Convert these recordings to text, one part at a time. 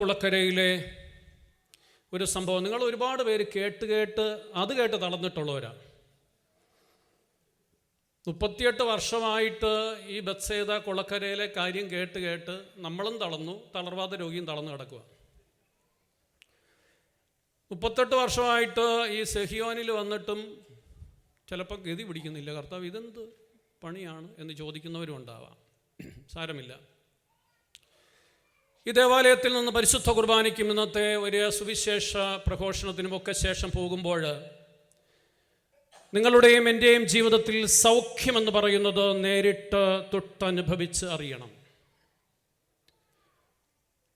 കുളക്കരയിലെ ഒരു സംഭവം നിങ്ങൾ ഒരുപാട് പേര് കേട്ട് തളർന്നിട്ടുള്ളവരാണ്. 38 വർഷമായിട്ട് ഈ ബത്സേദ കുളക്കരയിലെ കാര്യം കേട്ട് നമ്മളും തളർന്നു, തളർവാദ രോഗിയും തളർന്നു കിടക്കുക. 38 വർഷമായിട്ട് ഈ സെഹിയോനിൽ വന്നിട്ടും ചിലപ്പോൾ ഗതി പിടിക്കുന്നില്ല. കർത്താവ് ഇതെന്ത് പണിയാണ് എന്ന് ചോദിക്കുന്നവരും ഉണ്ടാവാം. സാരമില്ല. ഈ ദേവാലയത്തിൽ നിന്ന് പരിശുദ്ധ കുർബാനയ്ക്കും ഇന്നത്തെ ഒരു സുവിശേഷ പ്രഘോഷണത്തിനുമൊക്കെ ശേഷം പോകുമ്പോൾ നിങ്ങളുടെയും എൻ്റെയും ജീവിതത്തിൽ സൗഖ്യമെന്ന് പറയുന്നത് നേരിട്ട് തൊട്ടനുഭവിച്ച് അറിയണം.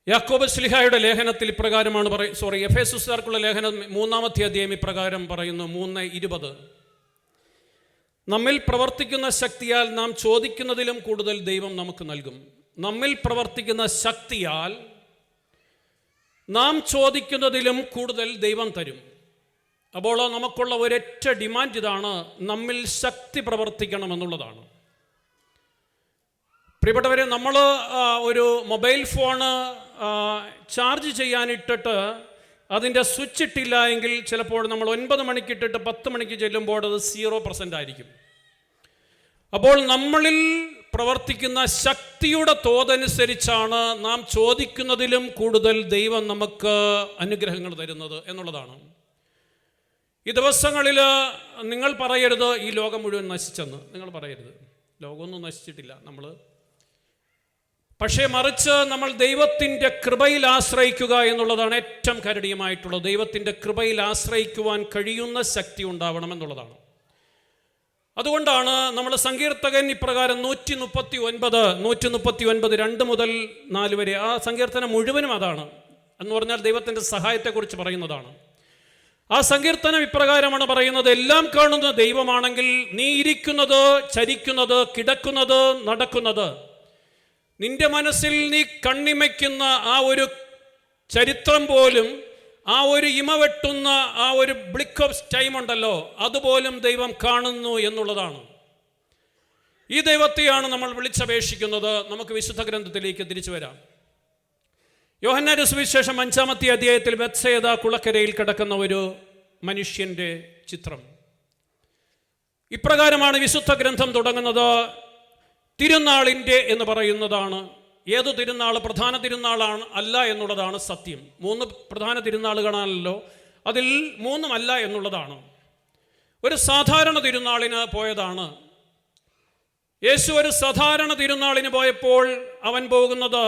യാക്കോബ് ശ്ലീഹായുടെ ലേഖനത്തിൽ ഇപ്രകാരമാണ് എഫേസുകാർക്കുള്ള ലേഖനം 3-ാമത്തെ അധ്യായം ഇപ്രകാരം പറയുന്നു, 3:20. നമ്മിൽ പ്രവർത്തിക്കുന്ന ശക്തിയാൽ നാം ചോദിക്കുന്നതിലും കൂടുതൽ ദൈവം നമുക്ക് നൽകും. നമ്മിൽ പ്രവർത്തിക്കുന്ന ശക്തിയാൽ നാം ചോദിക്കുന്നതിലും കൂടുതൽ ദൈവം തരും. അപ്പോൾ നമുക്കുള്ള ഒരൊറ്റ ഡിമാൻഡ് ഇതാണ്, നമ്മിൽ ശക്തി പ്രവർത്തിക്കണമെന്നുള്ളതാണ്. പ്രിയപ്പെട്ടവരെ, നമ്മൾ ഒരു മൊബൈൽ ഫോണ് ചാർജ് ചെയ്യാനിട്ടിട്ട് അതിൻ്റെ സ്വിച്ച് ഇട്ടില്ല എങ്കിൽ ചിലപ്പോൾ നമ്മൾ 9 മണിക്കിട്ടിട്ട് 10 മണിക്ക് ചെല്ലുമ്പോൾ അത് 0% ആയിരിക്കും. അപ്പോൾ നമ്മളിൽ പ്രവർത്തിക്കുന്ന ശക്തിയുടെ തോതനുസരിച്ചാണ് നാം ചോദിക്കുന്നതിലും കൂടുതൽ ദൈവം നമുക്ക് അനുഗ്രഹങ്ങൾ തരുന്നത് എന്നുള്ളതാണ്. ഈ ദിവസങ്ങളിൽ നിങ്ങൾ പറയരുത് ഈ ലോകം മുഴുവൻ നശിച്ചെന്ന്. നിങ്ങൾ പറയരുത്, ലോകമൊന്നും നശിച്ചിട്ടില്ല നമ്മൾ. പക്ഷേ മറിച്ച് നമ്മൾ ദൈവത്തിൻ്റെ കൃപയിൽ ആശ്രയിക്കുക എന്നുള്ളതാണ് ഏറ്റവും കരുണീയമായിട്ടുള്ളത്. ദൈവത്തിൻ്റെ കൃപയിൽ ആശ്രയിക്കുവാൻ കഴിയുന്ന ശക്തി ഉണ്ടാവണമെന്നുള്ളതാണ്. അതുകൊണ്ടാണ് നമ്മൾ സങ്കീർത്തകൻ ഇപ്രകാരം 139 2 മുതൽ 4 വരെ ആ സങ്കീർത്തനം മുഴുവനും അതാണ്. എന്ന് പറഞ്ഞാൽ ദൈവത്തിൻ്റെ സഹായത്തെക്കുറിച്ച് പറയുന്നതാണ്. ആ സങ്കീർത്തനം ഇപ്രകാരമാണ് പറയുന്നത്, എല്ലാം കാണുന്ന ദൈവമാണെങ്കിൽ നീ ഇരിക്കുന്നത്, ചരിക്കുന്നത്, കിടക്കുന്നത്, നടക്കുന്നത്, നിന്റെ മനസ്സിൽ നീ കണ്ണിമയ്ക്കുന്ന ആ ഒരു ചരിത്രം പോലും, ആ ഒരു ഇമവെട്ടുന്ന ആ ഒരു ബ്ലിക്ക് ഓഫ് ടൈം ഉണ്ടല്ലോ, അതുപോലും ദൈവം കാണുന്നു എന്നുള്ളതാണ്. ഈ ദൈവത്തെയാണ് നമ്മൾ വിളിച്ചപേക്ഷിക്കുന്നത്. നമുക്ക് വിശുദ്ധ ഗ്രന്ഥത്തിലേക്ക് തിരിച്ചു വരാം. യോഹന്നാന്റെ സുവിശേഷം 5-ാമത്തെ അധ്യായത്തിൽ ബത്സേദ കുളക്കരയിൽ കിടക്കുന്ന ഒരു മനുഷ്യൻ്റെ ചിത്രം. ഇപ്രകാരമാണ് വിശുദ്ധ ഗ്രന്ഥം തുടങ്ങുന്നത്. തിരുനാളിൻ്റെ എന്ന് പറയുന്നതാണ്. ഏതു തിരുനാൾ പ്രധാന തിരുനാളാണ് അല്ല എന്നുള്ളതാണ് സത്യം. 3 പ്രധാന തിരുനാളുകളാണല്ലോ, അതിൽ 3 അല്ല എന്നുള്ളതാണ്. ഒരു സാധാരണ തിരുനാളിന് പോയതാണ് യേശു. ഒരു സാധാരണ തിരുനാളിന് പോയപ്പോൾ അവൻ പോകുന്നത്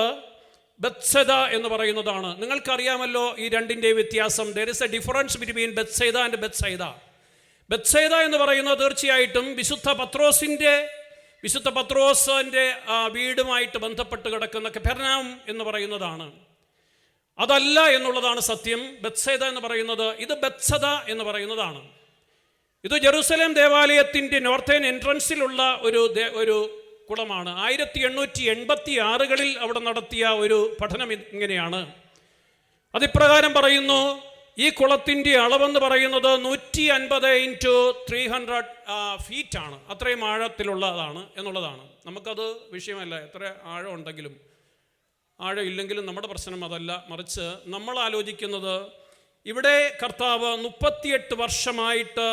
ബത്സേദ എന്ന് പറയുന്നതാണ്. നിങ്ങൾക്കറിയാമല്ലോ ഈ രണ്ടിൻ്റെ വ്യത്യാസം. There is a difference between Bethesda and Bethsaida. Bethesda എന്ന് പറയുന്നത് തീർച്ചയായിട്ടും വിശുദ്ധ പത്രോസിൻ്റെ വീടുമായിട്ട് ബന്ധപ്പെട്ട് കിടക്കുന്ന കെഫർനഹൂം എന്ന് പറയുന്നതാണ്. അതല്ല എന്നുള്ളതാണ് സത്യം. ബത്സേദ എന്ന് പറയുന്നത്, ഇത് ബത്സദ എന്ന് പറയുന്നതാണ്. ഇത് ജെറുസലേം ദേവാലയത്തിൻ്റെ നോർത്തേൺ എൻട്രൻസിലുള്ള ഒരു കുളമാണ്. 1886 അവിടെ നടത്തിയ ഒരു പഠനം ഇങ്ങനെയാണ്. അതിപ്രകാരം പറയുന്നു, ഈ കുളത്തിൻ്റെ അളവെന്ന് പറയുന്നത് 150 × 300 ഫീറ്റ് ആണ്. അത്രയും ആഴത്തിലുള്ളതാണ് എന്നുള്ളതാണ്. നമുക്കത് വിഷയമല്ല, എത്ര ആഴം ഉണ്ടെങ്കിലും ആഴം ഇല്ലെങ്കിലും നമ്മുടെ പ്രശ്നം അതല്ല. മറിച്ച് നമ്മൾ ആലോചിക്കുന്നത് ഇവിടെ കർത്താവ് 38 വർഷമായിട്ട്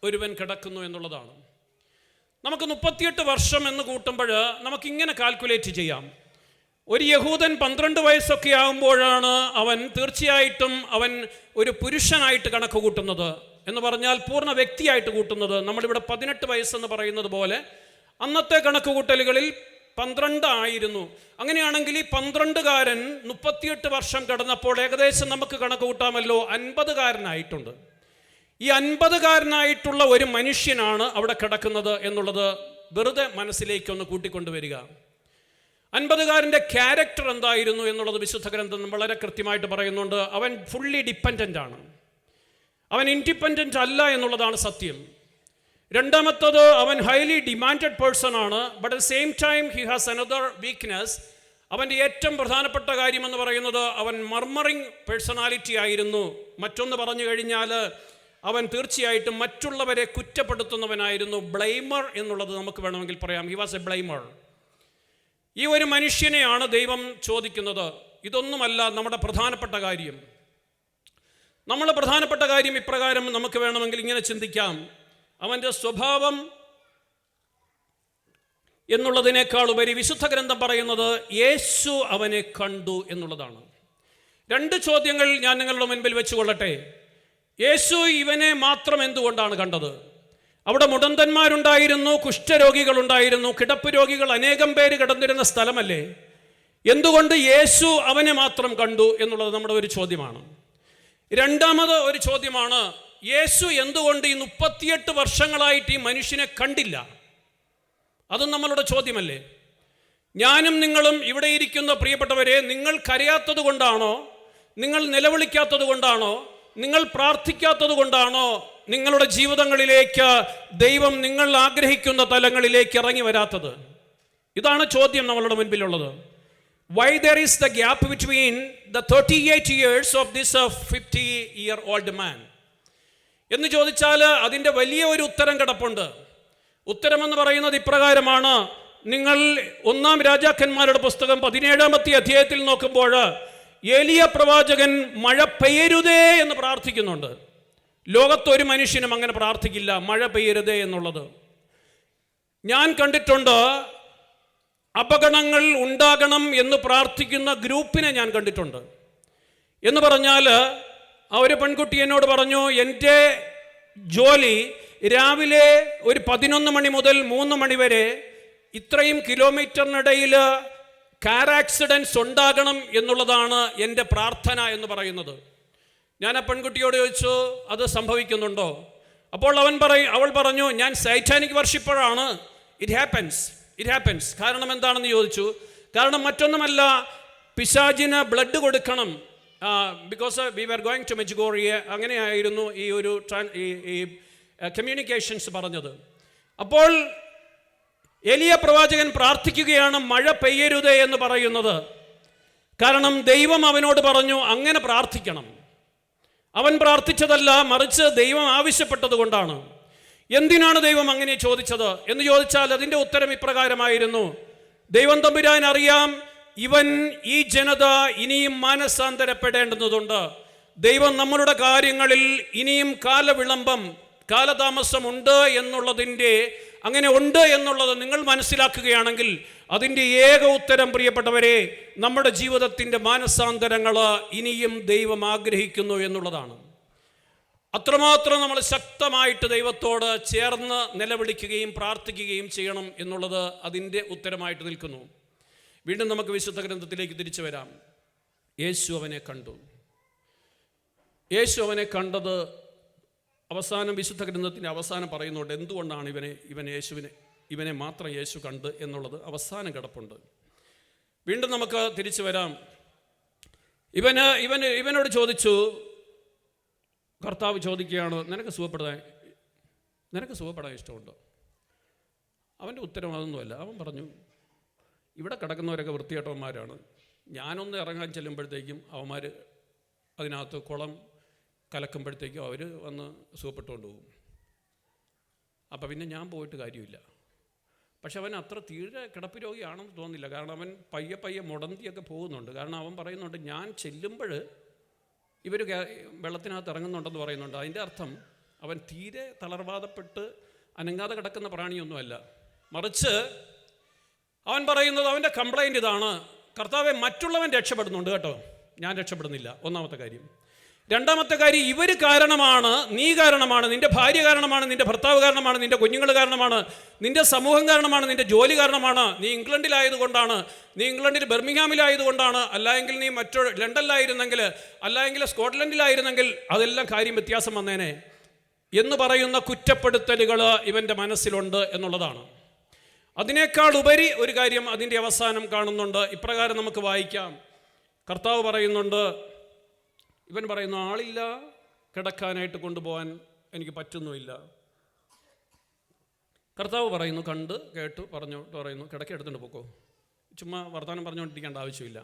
ഒരുവൻ കിടക്കുന്നു എന്നുള്ളതാണ്. നമുക്ക് 38 വർഷം എന്ന് കൂട്ടുമ്പോൾ നമുക്കിങ്ങനെ കാൽക്കുലേറ്റ് ചെയ്യാം. ഒരു യഹൂദൻ 12 വയസ്സൊക്കെ ആകുമ്പോഴാണ് അവൻ തീർച്ചയായിട്ടും അവൻ ഒരു പുരുഷനായിട്ട് കണക്ക് കൂട്ടുന്നത്. എന്ന് പറഞ്ഞാൽ പൂർണ്ണ വ്യക്തിയായിട്ട് കൂട്ടുന്നത്. നമ്മളിവിടെ 18 വയസ്സെന്ന് പറയുന്നത് പോലെ അന്നത്തെ കണക്ക് കൂട്ടലുകളിൽ 12 ആയിരുന്നു. അങ്ങനെയാണെങ്കിൽ ഈ 12കാരൻ 38 വർഷം കടന്നപ്പോൾ ഏകദേശം നമുക്ക് കണക്ക് കൂട്ടാമല്ലോ 50കാരനായിട്ടുണ്ട്. ഈ 50കാരനായിട്ടുള്ള ഒരു മനുഷ്യനാണ് അവിടെ കിടക്കുന്നത് എന്നുള്ളത് വെറുതെ മനസ്സിലേക്കൊന്ന് കൂട്ടിക്കൊണ്ടുവരിക. 50കാരൻ്റെ ക്യാരക്ടർ എന്തായിരുന്നു എന്നുള്ളത് വിശുദ്ധ ഗ്രന്ഥം വളരെ കൃത്യമായിട്ട് പറയുന്നുണ്ട്. അവൻ ഫുള്ളി ഡിപ്പെൻഡൻ്റ് ആണ്, അവൻ ഇൻഡിപെൻഡൻ്റ് അല്ല എന്നുള്ളതാണ് സത്യം. രണ്ടാമത്തത്, അവൻ ഹൈലി ഡിമാൻഡഡ് പേഴ്സൺ ആണ്. But at same time he has another weakness. അവൻ്റെ ഏറ്റവും പ്രധാനപ്പെട്ട കാര്യമെന്ന് പറയുന്നത് അവൻ മർമറിങ് പേഴ്സണാലിറ്റി ആയിരുന്നു. മറ്റൊന്ന് പറഞ്ഞു കഴിഞ്ഞാൽ അവൻ തീർച്ചയായിട്ടും മറ്റുള്ളവരെ കുറ്റപ്പെടുത്തുന്നവനായിരുന്നു. ബ്ലെയിമർ എന്നുള്ളത് നമുക്ക് വേണമെങ്കിൽ പറയാം. He was a blamer. ഈ ഒരു മനുഷ്യനെയാണ് ദൈവം ചോദിക്കുന്നത്. ഇതൊന്നുമല്ല നമ്മുടെ പ്രധാനപ്പെട്ട കാര്യം. നമ്മുടെ പ്രധാനപ്പെട്ട കാര്യം ഇപ്രകാരം നമുക്ക് വേണമെങ്കിൽ ഇങ്ങനെ ചിന്തിക്കാം: അവൻ്റെ സ്വഭാവം എന്നുള്ളതിനേക്കാൾ ഉപരി വിശുദ്ധ ഗ്രന്ഥം പറയുന്നത് യേശു അവനെ കണ്ടു എന്നുള്ളതാണ്. രണ്ട് ചോദ്യങ്ങൾ ഞാൻ നിങ്ങളുടെ മുൻപിൽ വെച്ചുകൊള്ളട്ടെ. യേശു ഇവനെ മാത്രം എന്തുകൊണ്ടാണ് കണ്ടത്? അവിടെ മുടന്തന്മാരുണ്ടായിരുന്നു, കുഷ്ഠരോഗികളുണ്ടായിരുന്നു, കിടപ്പ് രോഗികൾ അനേകം പേര് കിടന്നിരുന്ന സ്ഥലമല്ലേ? എന്തുകൊണ്ട് യേശു അവനെ മാത്രം കണ്ടു എന്നുള്ളത് നമ്മുടെ ഒരു ചോദ്യമാണ്. രണ്ടാമത് ഒരു ചോദ്യമാണ്, യേശു എന്തുകൊണ്ട് ഈ 38 വർഷങ്ങളായിട്ട് ഈ മനുഷ്യനെ കണ്ടില്ല? അതും നമ്മളുടെ ചോദ്യമല്ലേ? ഞാനും നിങ്ങളും ഇവിടെ ഇരിക്കുന്ന പ്രിയപ്പെട്ടവരെ, നിങ്ങൾ കരയാത്തത് കൊണ്ടാണോ, നിങ്ങൾ നിലവിളിക്കാത്തത് കൊണ്ടാണോ, നിങ്ങൾ പ്രാർത്ഥിക്കാത്തത് കൊണ്ടാണോ നിങ്ങളുടെ ജീവിതങ്ങളിലേക്ക് ദൈവം നിങ്ങൾ ആഗ്രഹിക്കുന്ന തലങ്ങളിലേക്ക് ഇറങ്ങി വരാത്തത്? ഇതാണ് ചോദ്യം നമ്മളുടെ മുൻപിലുള്ളത്. Why there is the gap between the 38 years of this 50-year-old man എന്ന് ചോദിച്ചാൽ അതിൻ്റെ വലിയ ഒരു ഉത്തരം കിടപ്പുണ്ട്. ഉത്തരമെന്ന് പറയുന്നത് ഇപ്രകാരമാണ്. നിങ്ങൾ 1 രാജാക്കന്മാരുടെ പുസ്തകം 17-ാമത്തെ അധ്യായത്തിൽ നോക്കുമ്പോൾ ഏലിയ പ്രവാചകൻ മഴ പെയ്യരുതേ എന്ന് പ്രാർത്ഥിക്കുന്നുണ്ട്. ലോകത്തൊരു മനുഷ്യനും അങ്ങനെ പ്രാർത്ഥിക്കില്ല, മഴ പെയ്യരുതേ എന്നുള്ളത്. ഞാൻ കണ്ടിട്ടുണ്ട് അപകടങ്ങൾ ഉണ്ടാകണം എന്ന് പ്രാർത്ഥിക്കുന്ന ഗ്രൂപ്പിനെ ഞാൻ കണ്ടിട്ടുണ്ട്. എന്ന് പറഞ്ഞാൽ ആ ഒരു പെൺകുട്ടി എന്നോട് പറഞ്ഞു, എൻ്റെ ജോലി രാവിലെ ഒരു 11 മണി മുതൽ 3 മണി വരെ ഇത്രയും കിലോമീറ്ററിനിടയിൽ കാർ ആക്സിഡൻസ് ഉണ്ടാകണം എന്നുള്ളതാണ് എൻ്റെ പ്രാർത്ഥന എന്ന് പറയുന്നത്. ഞാൻ ആ പെൺകുട്ടിയോട് ചോദിച്ചു, അത് സംഭവിക്കുന്നുണ്ടോ? അപ്പോൾ അവൾ പറഞ്ഞു, ഞാൻ സൈറ്റാനിക് വർഷിപ്പറാണ്. It happens. കാരണം എന്താണെന്ന് ചോദിച്ചു. കാരണം മറ്റൊന്നുമല്ല, പിശാചിന് ബ്ലഡ് കൊടുക്കണം. Because we were going to Medjugorje, അങ്ങനെയായിരുന്നു ഈ ഒരു കമ്മ്യൂണിക്കേഷൻസ് പറഞ്ഞത്. അപ്പോൾ ഏലിയ പ്രവാചകൻ പ്രാർത്ഥിക്കുകയാണ് മഴ പെയ്യരുതേ എന്ന് പറയുന്നത്. കാരണം ദൈവം അവനോട് പറഞ്ഞു അങ്ങനെ പ്രാർത്ഥിക്കണം. അവൻ പ്രാർത്ഥിച്ചതല്ല, മറിച്ച് ദൈവം ആവശ്യപ്പെട്ടത് കൊണ്ടാണ്. എന്തിനാണ് ദൈവം അങ്ങനെ ചോദിച്ചത് എന്ന് ചോദിച്ചാൽ അതിൻ്റെ ഉത്തരം ഇപ്രകാരമായിരുന്നു. ദൈവം തമ്പുരാൻ അറിയാം, ഇവൻ ഈ ജനത ഇനിയും മാനസാന്തരപ്പെടേണ്ടതുണ്ട്. ദൈവം നമ്മളുടെ കാര്യങ്ങളിൽ ഇനിയും കാലതാമസം ഉണ്ട് എന്നുള്ളതിൻ്റെ, അങ്ങനെ ഉണ്ട് എന്നുള്ളത് നിങ്ങൾ മനസ്സിലാക്കുകയാണെങ്കിൽ അതിൻ്റെ ഏക ഉത്തരം പ്രിയപ്പെട്ടവരെ, നമ്മുടെ ജീവിതത്തിൻ്റെ മാനസാന്തരങ്ങൾ ഇനിയും ദൈവം ആഗ്രഹിക്കുന്നു എന്നുള്ളതാണ്. അത്രമാത്രം നമ്മൾ ശക്തമായിട്ട് ദൈവത്തോട് ചേർന്ന് നിലവിളിക്കുകയും പ്രാർത്ഥിക്കുകയും ചെയ്യണം എന്നുള്ളത് അതിൻ്റെ ഉത്തരമായിട്ട് നിൽക്കുന്നു. വീണ്ടും നമുക്ക് വിശുദ്ധ ഗ്രന്ഥത്തിലേക്ക് തിരിച്ചു വരാം. യേശു അവനെ കണ്ടു. യേശു അവനെ കണ്ടത് അവസാനം വിശുദ്ധ ഗ്രന്ഥത്തിൻ്റെ അവസാനം പറയുന്നുണ്ട്. എന്തുകൊണ്ടാണ് ഇവനെ മാത്രം യേശു കണ്ട് എന്നുള്ളത് അവസാനം കിടപ്പുണ്ട്. വീണ്ടും നമുക്ക് തിരിച്ചു വരാം. ഇവനോട് ചോദിച്ചു, കർത്താവ് ചോദിക്കുകയാണ്, നിനക്ക് സുഖപ്പെടാൻ ഇഷ്ടമുണ്ടോ? അവൻ്റെ ഉത്തരം അതൊന്നുമല്ല. അവൻ പറഞ്ഞു, ഇവിടെ കിടക്കുന്നവരൊക്കെ വൃത്തികെട്ടവന്മാരാണ്. ഞാനൊന്ന് ഇറങ്ങാൻ ചെല്ലുമ്പോഴത്തേക്കും അവന്മാർ അതിനകത്ത് കുളം കലക്കുമ്പോഴത്തേക്കും അവർ വന്ന് സുഖപ്പെട്ടുകൊണ്ട് പോകും. അപ്പം പിന്നെ ഞാൻ പോയിട്ട് കാര്യമില്ല. പക്ഷെ അവൻ അത്ര തീരെ കിടപ്പ് രോഗിയാണെന്ന് തോന്നുന്നില്ല. കാരണം അവൻ പയ്യെ മുടന്തിയൊക്കെ പോകുന്നുണ്ട്. കാരണം അവൻ പറയുന്നുണ്ട്, ഞാൻ ചെല്ലുമ്പോൾ ഇവർ വെള്ളത്തിനകത്ത് ഇറങ്ങുന്നുണ്ടെന്ന് പറയുന്നുണ്ട്. അതിൻ്റെ അർത്ഥം അവൻ തീരെ തളർവാദപ്പെട്ട് അനങ്ങാതെ കിടക്കുന്ന പ്രാണിയൊന്നുമല്ല. മറിച്ച് അവൻ പറയുന്നത്, അവൻ്റെ കംപ്ലൈൻറ്റ് ഇതാണ്, കർത്താവെ മറ്റുള്ളവൻ രക്ഷപ്പെടുന്നുണ്ട് കേട്ടോ, ഞാൻ രക്ഷപ്പെടുന്നില്ല. ഒന്നാമത്തെ കാര്യം. രണ്ടാമത്തെ കാര്യം, ഇവർ കാരണമാണ്, നീ കാരണമാണ്, നിൻ്റെ ഭാര്യ കാരണമാണ്, നിൻ്റെ ഭർത്താവ് കാരണമാണ്, നിൻ്റെ കുഞ്ഞുങ്ങൾ കാരണമാണ്, നിൻ്റെ സമൂഹം കാരണമാണ്, നിൻ്റെ ജോലി കാരണമാണ്, നീ ഇംഗ്ലണ്ടിലായതുകൊണ്ടാണ്, നീ ഇംഗ്ലണ്ടിൽ ബർമിംഗ്ഹാമിലായതുകൊണ്ടാണ്, അല്ലെങ്കിൽ നീ ലണ്ടനിലായിരുന്നെങ്കിൽ, അല്ലെങ്കിൽ സ്കോട്ട്ലൻഡിലായിരുന്നെങ്കിൽ അതെല്ലാം കാര്യം വ്യത്യാസം വന്നേനെ എന്ന് പറയുന്ന കുറ്റപ്പെടുത്തലുകൾ ഇവൻ്റെ മനസ്സിലുണ്ട് എന്നുള്ളതാണ്. അതിനേക്കാൾ ഉപരി ഒരു കാര്യം അതിൻ്റെ അവസാനം കാണുന്നുണ്ട്. ഇപ്രകാരം നമുക്ക് വായിക്കാം. കർത്താവ് പറയുന്നുണ്ട്, ഇവൻ പറയുന്നു, ആളില്ല, കിടക്കാനായിട്ട് കൊണ്ടുപോകാൻ എനിക്ക് പറ്റുന്നുമില്ല. കർത്താവ് പറയുന്നു, കണ്ട് കേട്ടു പറയുന്നു, കിടക്ക എടുത്തുകൊണ്ട് പോക്കോ, ചുമ്മാ വർത്തമാനം പറഞ്ഞുകൊണ്ടിരിക്കേണ്ട ആവശ്യമില്ല.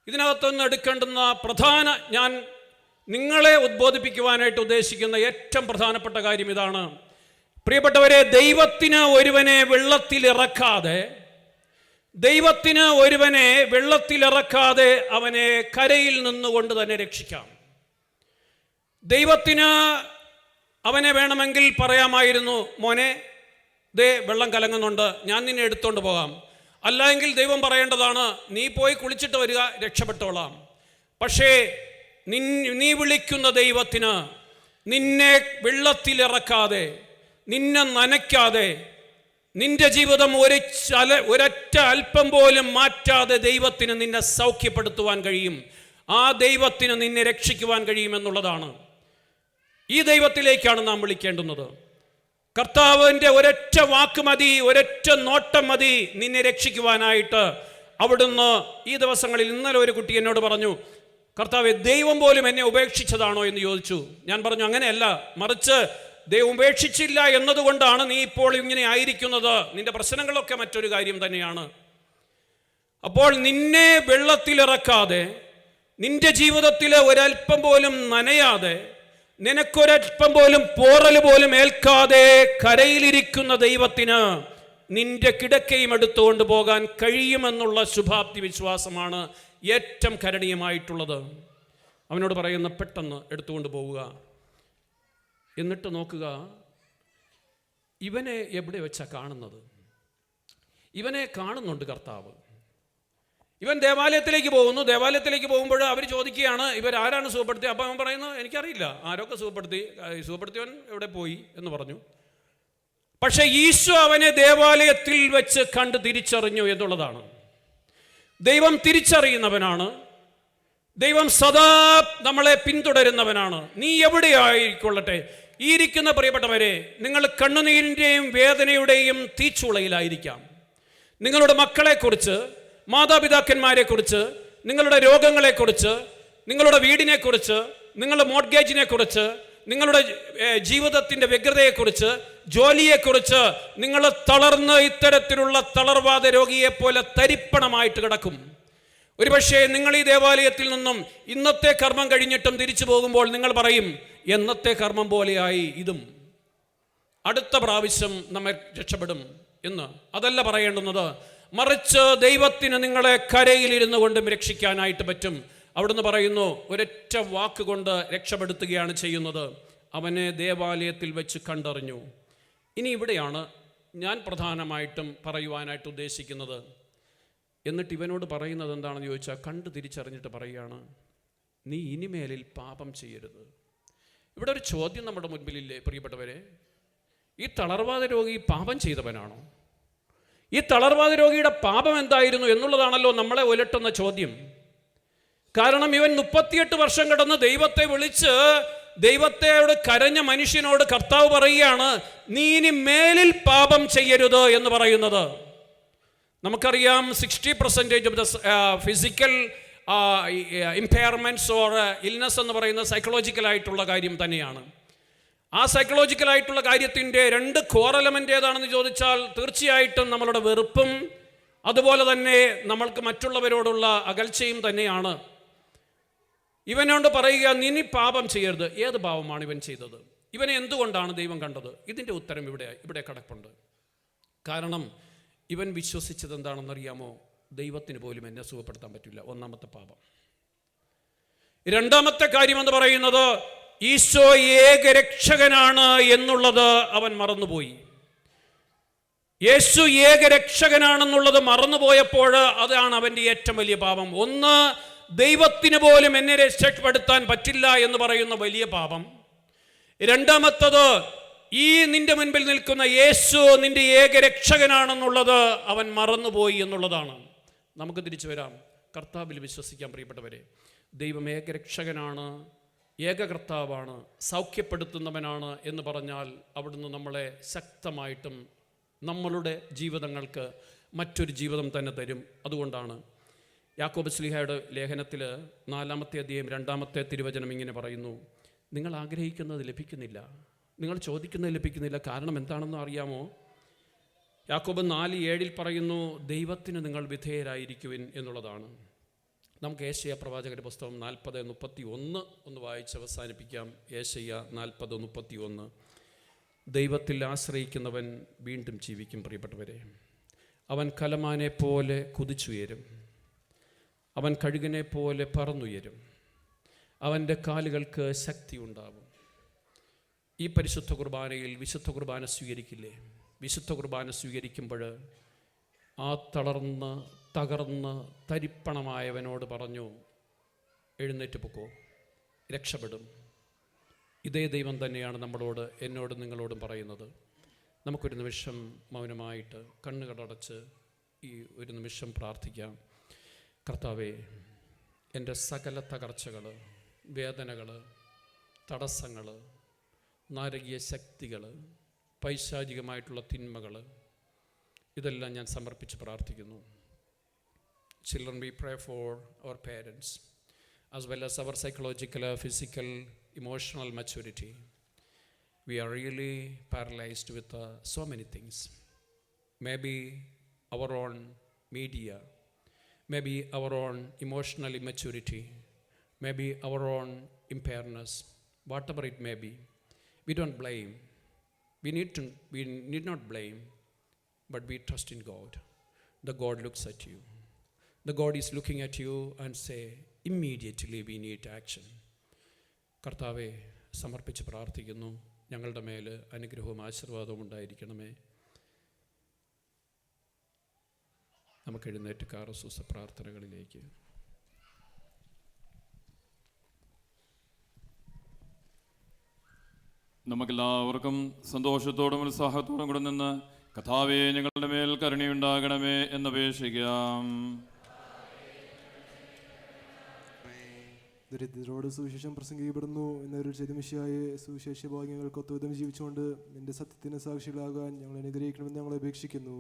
ഇതിനകത്തൊന്ന് എടുക്കേണ്ടുന്ന ഞാൻ നിങ്ങളെ ഉദ്ബോധിപ്പിക്കുവാനായിട്ട് ഉദ്ദേശിക്കുന്ന ഏറ്റവും പ്രധാനപ്പെട്ട കാര്യം ഇതാണ്. പ്രിയപ്പെട്ടവരെ, ദൈവത്തിന് ഒരുവനെ വെള്ളത്തിൽ ഇറക്കാതെ, ദൈവത്തിന് ഒരുവനെ വെള്ളത്തിലിറക്കാതെ അവനെ കരയിൽ നിന്നുകൊണ്ട് തന്നെ രക്ഷിക്കാം. ദൈവത്തിന് അവനെ വേണമെങ്കിൽ പറയാമായിരുന്നു, മോനെ ദേ വെള്ളം കലങ്ങുന്നുണ്ട്, ഞാൻ നിന്നെ എടുത്തുകൊണ്ട് പോകാം. അല്ലെങ്കിൽ ദൈവം പറയേണ്ടതാണ്, നീ പോയി കുളിച്ചിട്ട് വരിക, രക്ഷപ്പെട്ടോളാം. പക്ഷേ നീ വിളിക്കുന്ന ദൈവത്തിന് നിന്നെ വെള്ളത്തിലിറക്കാതെ, നിന്നെ നനയ്ക്കാതെ, നിന്റെ ജീവിതം ഒരൊറ്റ അല്പം പോലും മാറ്റാതെ ദൈവത്തിന് നിന്നെ സൗഖ്യപ്പെടുത്തുവാൻ കഴിയും. ആ ദൈവത്തിന് നിന്നെ രക്ഷിക്കുവാൻ കഴിയുമെന്നുള്ളതാണ്. ഈ ദൈവത്തിലേക്കാണ് നാം വിളിക്കേണ്ടുന്നത്. കർത്താവിൻ്റെ ഒരൊറ്റ വാക്ക് മതി, ഒരൊറ്റ നോട്ടം മതി നിന്നെ രക്ഷിക്കുവാനായിട്ട്. അവിടുന്ന് ഈ ദിവസങ്ങളിൽ, ഇന്നലെ ഒരു കുട്ടി എന്നോട് പറഞ്ഞു, കർത്താവേ, ദൈവം പോലും എന്നെ ഉപേക്ഷിച്ചതാണോ എന്ന് ചോദിച്ചു. ഞാൻ പറഞ്ഞു, അങ്ങനെയല്ല, മറിച്ച് ദൈവം ഉപേക്ഷിച്ചില്ല എന്നതുകൊണ്ടാണ് നീ ഇപ്പോൾ ഇങ്ങനെ ആയിരിക്കുന്നത്. നിന്റെ പ്രശ്നങ്ങളൊക്കെ മറ്റൊരു കാര്യം തന്നെയാണ്. അപ്പോൾ നിന്നെ വെള്ളത്തിലിറക്കാതെ, നിന്റെ ജീവിതത്തിൽ ഒരൽപ്പം പോലും നനയാതെ, നിനക്കൊരൽപ്പം പോലും പോറൽ പോലും ഏൽക്കാതെ കരയിലിരിക്കുന്ന ദൈവത്തിന് നിന്റെ കിടക്കയും എടുത്തുകൊണ്ട് പോകാൻ കഴിയുമെന്നുള്ള ശുഭാപ്തി വിശ്വാസമാണ് ഏറ്റവും കരണീയമായിട്ടുള്ളത്. അവനോട് പറയുന്ന, പെട്ടെന്ന് എടുത്തുകൊണ്ട് പോവുക. എന്നിട്ട് നോക്കുക, ഇവനെ എവിടെ വെച്ചാണ് കാണുന്നത്? ഇവനെ കാണുന്നുണ്ട് കർത്താവ്. ഇവൻ ദേവാലയത്തിലേക്ക് പോകുന്നു. ദേവാലയത്തിലേക്ക് പോകുമ്പോൾ അവർ ചോദിക്കുകയാണ്, ഇവരാരാണ് സുഖപ്പെടുത്തി? അപ്പം അവൻ പറയുന്നു, എനിക്കറിയില്ല, ആരൊക്കെ സുഖപ്പെടുത്തിയവൻ എവിടെ പോയി എന്ന് പറഞ്ഞു. പക്ഷെ ഈശോ അവനെ ദേവാലയത്തിൽ വെച്ച് കണ്ട് തിരിച്ചറിഞ്ഞു എന്നുള്ളതാണ്. ദൈവം തിരിച്ചറിയുന്നവനാണ്. ദൈവം സദാ നമ്മളെ പിന്തുടരുന്നവനാണ്. നീ എവിടെയായിക്കൊള്ളട്ടെ, ഈ ഇരിക്കുന്ന പ്രിയപ്പെട്ടവരെ, നിങ്ങൾ കണ്ണുനീരിൻ്റെയും വേദനയുടെയും തീച്ചുളയിലായിരിക്കാം. നിങ്ങളുടെ മക്കളെക്കുറിച്ച്, മാതാപിതാക്കന്മാരെക്കുറിച്ച്, നിങ്ങളുടെ രോഗങ്ങളെക്കുറിച്ച്, നിങ്ങളുടെ വീടിനെക്കുറിച്ച്, നിങ്ങളുടെ മോർഗേജിനെക്കുറിച്ച്, നിങ്ങളുടെ ജീവിതത്തിൻ്റെ വ്യഗ്രതയെക്കുറിച്ച്, ജോലിയെക്കുറിച്ച് നിങ്ങൾ തളർന്ന് ഇത്തരത്തിലുള്ള തളർവാദ രോഗിയെപ്പോലെ തരിപ്പണമായിട്ട് കിടക്കും. ഒരുപക്ഷെ നിങ്ങൾ ഈ ദേവാലയത്തിൽ നിന്നും ഇന്നത്തെ കർമ്മം കഴിഞ്ഞിട്ടും തിരിച്ചു പോകുമ്പോൾ നിങ്ങൾ പറയും, എന്നത്തെ കർമ്മം പോലെയായി ഇതും, അടുത്ത പ്രാവശ്യം നമ്മെ രക്ഷപ്പെടും എന്ന്. അതല്ല പറയേണ്ടുന്നത്. മറിച്ച് ദൈവത്തിന് നിങ്ങളെ കരയിലിരുന്നു കൊണ്ടും രക്ഷിക്കാനായിട്ട് പറ്റും. അവിടുന്ന് പറയുന്നു, ഒരൊറ്റ വാക്കുകൊണ്ട് രക്ഷപ്പെടുത്തുകയാണ് ചെയ്യുന്നത്. അവനെ ദേവാലയത്തിൽ വെച്ച് കണ്ടറിഞ്ഞു. ഇനി ഇവിടെയാണ് ഞാൻ പ്രധാനമായിട്ടും പറയുവാനായിട്ട് ഉദ്ദേശിക്കുന്നത്. എന്നിട്ട് ഇവനോട് പറയുന്നത് എന്താണെന്ന് ചോദിച്ചാൽ, കണ്ട് തിരിച്ചറിഞ്ഞിട്ട് പറയുകയാണ്, നീ ഇനിമേലിൽ പാപം ചെയ്യരുത്. ഇവിടെ ഒരു ചോദ്യം നമ്മുടെ മുൻപിലില്ലേ പ്രിയപ്പെട്ടവരെ? ഈ തളർവാദ രോഗി പാപം ചെയ്തവനാണോ? ഈ തളർവാദ രോഗിയുടെ പാപം എന്തായിരുന്നു എന്നുള്ളതാണല്ലോ നമ്മളെ ഉലട്ടുന്ന ചോദ്യം. കാരണം ഇവൻ 38 വർഷം കിടന്ന് ദൈവത്തെ വിളിച്ച് ദൈവത്തോട് കരഞ്ഞ മനുഷ്യനോട് കർത്താവ് പറയുകയാണ്, നീ ഇനി മേലിൽ പാപം ചെയ്യരുത് എന്ന് പറയുന്നത്. നമുക്കറിയാം, 60% of the physical impairments or illness എന്ന് പറയുന്നത് സൈക്കോളജിക്കലായിട്ടുള്ള കാര്യം തന്നെയാണ്. ആ സൈക്കോളജിക്കലായിട്ടുള്ള കാര്യത്തിൻ്റെ 2 കോർ എലമെൻ്റ് ഏതാണെന്ന് ചോദിച്ചാൽ തീർച്ചയായിട്ടും നമ്മളുടെ വെറുപ്പും അതുപോലെ തന്നെ നമ്മൾക്ക് മറ്റുള്ളവരോടുള്ള അകൽച്ചയും തന്നെയാണ്. ഇവനോട് പറയുക, നീ പാപം ചെയ്യരുത്. ഏത് പാപമാണ് ഇവൻ ചെയ്തത്? ഇവനെ എന്തുകൊണ്ടാണ് ദൈവം കണ്ടത്? ഇതിൻ്റെ ഉത്തരം ഇവിടെ കിടപ്പുണ്ട്. കാരണം ഇവൻ വിശ്വസിച്ചത് എന്താണെന്നറിയാമോ? ദൈവത്തിന് പോലും എന്നെ സുഖപ്പെടുത്താൻ പറ്റില്ല. ഒന്നാമത്തെ പാപം. രണ്ടാമത്തെ കാര്യമെന്ന് പറയുന്നത്, ഈശോ ഏകരക്ഷകനാണ് എന്നുള്ളത് അവൻ മറന്നുപോയി. യേശു ഏകരക്ഷകനാണെന്നുള്ളത് മറന്നുപോയപ്പോൾ അതാണ് അവൻ്റെ ഏറ്റവും വലിയ പാപം. ഒന്ന്, ദൈവത്തിന് പോലും എന്നെ രക്ഷപ്പെടുത്താൻ പറ്റില്ല എന്ന് പറയുന്ന വലിയ പാപം. രണ്ടാമത്തത്, ഈ നിന്റെ മുൻപിൽ നിൽക്കുന്ന യേശു നിന്റെ ഏകരക്ഷകനാണെന്നുള്ളത് അവൻ മറന്നുപോയി എന്നുള്ളതാണ്. നമുക്ക് തിരിച്ചു വരാം, കർത്താവിൽ വിശ്വസിക്കാൻ പ്രിയപ്പെട്ടവരെ. ദൈവം ഏകരക്ഷകനാണ്, ഏകകർത്താവാണ്, സൗഖ്യപ്പെടുത്തുന്നവനാണ് എന്ന് പറഞ്ഞാൽ അവിടുന്ന് നമ്മളെ ശക്തമായിട്ടും നമ്മളുടെ ജീവിതങ്ങൾക്ക് മറ്റൊരു ജീവിതം തന്നെ തരും. അതുകൊണ്ടാണ് യാക്കോബ് ശ്ലീഹയുടെ ലേഖനത്തിൽ 4-ാമത്തെ അധ്യായം 2-ാമത്തെ തിരുവചനം ഇങ്ങനെ പറയുന്നു, നിങ്ങൾ ആഗ്രഹിക്കുന്നത് ലഭിക്കുന്നില്ല, നിങ്ങൾ ചോദിക്കുന്നത് ലഭിക്കുന്നില്ല. കാരണം എന്താണെന്ന് അറിയാമോ? യാക്കോബ് 4:7 പറയുന്നു, ദൈവത്തിന് നിങ്ങൾ വിധേയരായിരിക്കുവിൻ എന്നുള്ളതാണ്. നമുക്ക് ഏശയ്യാ പ്രവാചകന്റെ പുസ്തകം 40:31 ഒന്ന് വായിച്ച് അവസാനിപ്പിക്കാം. ഏശയ്യാ 40:31. ദൈവത്തിൽ ആശ്രയിക്കുന്നവൻ വീണ്ടും ജീവിക്കും. പ്രിയപ്പെട്ടവരെ, അവൻ കലമാനെ പോലെ കുതിച്ചുയരും. അവൻ കഴുകനെ പോലെ പറന്നുയരും. അവൻ്റെ കാലുകൾക്ക് ശക്തി ഉണ്ടാവും. ഈ പരിശുദ്ധ കുർബാനയിൽ വിശുദ്ധ കുർബാന സ്വീകരിക്കില്ലേ? വിശുദ്ധ കുർബാന സ്വീകരിക്കുമ്പോൾ ആ തളർന്ന് തകർന്ന് തരിപ്പണമായവനോട് പറഞ്ഞു, എഴുന്നേറ്റ് പൊക്കോ, രക്ഷപ്പെടും. ഇതേ ദൈവം തന്നെയാണ് നമ്മളോട്, എന്നോടും നിങ്ങളോടും പറയുന്നത്. നമുക്കൊരു നിമിഷം മൗനമായിട്ട് കണ്ണുകളടച്ച് ഈ ഒരു നിമിഷം പ്രാർത്ഥിക്കാം. കർത്താവേ, എൻ്റെ സകല തകർച്ചകൾ, വേദനകൾ, തടസ്സങ്ങൾ, നാരകീയ ശക്തികൾ, പൈശാചികമായിട്ടുള്ള തിന്മകൾ, ഇതെല്ലാം ഞാൻ സമർപ്പിച്ച് പ്രാർത്ഥിക്കുന്നു. Children, we pray for our parents as well as our psychological, physical, emotional maturity. We are really paralyzed with so many things. Maybe our own media, maybe our own emotional immaturity, maybe our own impairness, whatever it may be. We don't blame. We need not blame, but we trust in God. The God looks at you. The God is looking at you and say, immediately we need action. കർത്താവെ, സമർപ്പിച്ച് പ്രാർത്ഥിക്കുന്നു. ഞങ്ങളുടെ മേൽ അനുഗ്രഹവും ആശീർവാദവും ഉണ്ടായിരിക്കണമേ. നമുക്ക് എഴുന്നേറ്റ് കാറസൂസ പ്രാർത്ഥനകളിലേക്ക്. നമുക്കെല്ലാവർക്കും സന്തോഷത്തോടും ഉത്സാഹത്തോടും കൂടെ നിന്ന് കർത്താവേ, ഞങ്ങളുടെ മേൽ കരുണയുണ്ടാകണമേ എന്നപേക്ഷിക്കാം. ദരിദ്രരോട് സുവിശേഷം പ്രസംഗിക്കപ്പെടുന്നു എന്നൊരു ചെതുമിശിയായ സുവിശേഷ ഭാഗ്യങ്ങൾക്ക് ഒത്തുവിധം ജീവിച്ചുകൊണ്ട് നിന്റെ സത്യത്തിന് സാക്ഷികളാകാൻ ഞങ്ങൾ അനുഗ്രഹിക്കണമെന്ന് ഞങ്ങൾ അപേക്ഷിക്കുന്നു.